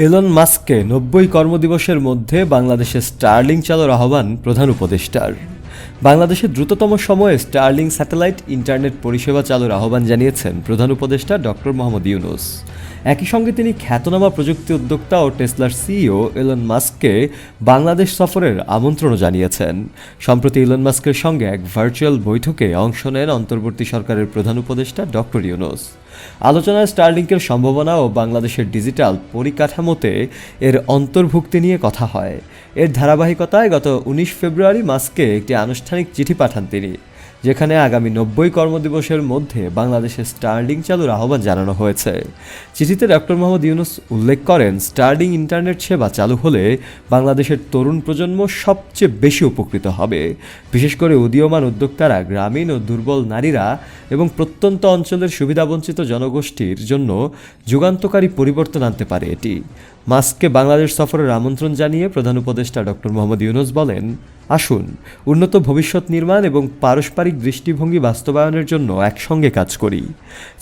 Elon মাস্ককে ৯০ কর্মদিবসের মধ্যে বাংলাদেশে starling চালুর আহ্বান প্রধান উপদেষ্টার। বাংলাদেশের দ্রুততম সময়ে স্টারলিং স্যাটেলাইট ইন্টারনেট পরিষেবা চালুর আহ্বান জানিয়েছেন প্রধান উপদেষ্টা ডক্টর মোহাম্মদ ইউনূস। একই সঙ্গে তিনি খ্যাতনামা প্রযুক্তি উদ্যোক্তা ও টেসলার সিইও এলন মাস্ককে বাংলাদেশ সফরের আমন্ত্রণও জানিয়েছেন। সম্প্রতি এলন মাস্কের সঙ্গে এক ভার্চুয়াল বৈঠকে অংশ নেন অন্তর্বর্তী সরকারের প্রধান উপদেষ্টা ডক্টর ইউনূস। আলোচনায় স্টারলিংকের সম্ভাবনা ও বাংলাদেশের ডিজিটাল পরিকাঠামোতে এর অন্তর্ভুক্তি নিয়ে কথা হয়। এর ধারাবাহিকতায় গত ১৯ ফেব্রুয়ারি মাস্ককে একটি আনুষ্ঠানিক চিঠি পাঠান তিনি, যেখানে আগামী ৯০ কর্মদিবসের মধ্যে বাংলাদেশে স্টারলিং চালুর আহ্বান জানানো হয়েছে। চিঠিতে ডক্টর মোহাম্মদ ইউনূস উল্লেখ করেন, স্টারলিং ইন্টারনেট সেবা চালু হলে বাংলাদেশের তরুণ প্রজন্ম সবচেয়ে বেশি উপকৃত হবে। বিশেষ করে উদীয়মান উদ্যোক্তারা, গ্রামীণ ও দুর্বল নারীরা এবং প্রত্যন্ত অঞ্চলের সুবিধাবঞ্চিত জনগোষ্ঠীর জন্য যুগান্তকারী পরিবর্তন আনতে পারে এটি। মাস্ককে বাংলাদেশ সফরের আমন্ত্রণ জানিয়ে প্রধান উপদেষ্টা ডক্টর মোহাম্মদ ইউনূস বলেন, আসুন উন্নত ভবিষ্যৎ নির্মাণ এবং পারস্পরিক দৃষ্টিভঙ্গি বাস্তবায়নের জন্য একসঙ্গে কাজ করি।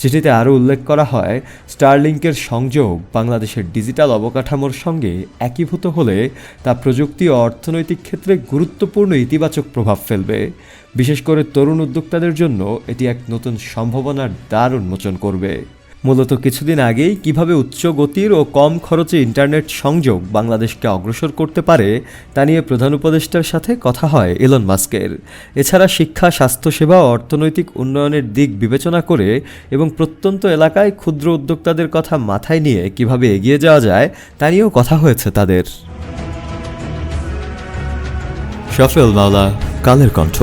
চিঠিতে আরও উল্লেখ করা হয়, স্টারলিংকের সংযোগ বাংলাদেশের ডিজিটাল অবকাঠামোর সঙ্গে একীভূত হলে তা প্রযুক্তি ও অর্থনৈতিক ক্ষেত্রে গুরুত্বপূর্ণ ইতিবাচক প্রভাব ফেলবে। বিশেষ করে তরুণ উদ্যোক্তাদের জন্য এটি এক নতুন সম্ভাবনার দ্বার উন্মোচন করবে। মূলত কিছুদিন আগেই কিভাবে উচ্চ গতির ও কম খরচে ইন্টারনেট সংযোগ বাংলাদেশকে অগ্রসর করতে পারে তা নিয়ে প্রধান উপদেষ্টার সাথে কথা হয় এলন মাস্কের। এছাড়া শিক্ষা, স্বাস্থ্যসেবা ও অর্থনৈতিক উন্নয়নের দিক বিবেচনা করে এবং প্রত্যন্ত এলাকায় ক্ষুদ্র উদ্যোক্তাদের কথা মাথায় নিয়ে কিভাবে এগিয়ে যাওয়া যায় তা নিয়েও কথা হয়েছে তাদের। শফিউল মাওলা, কালের কণ্ঠ।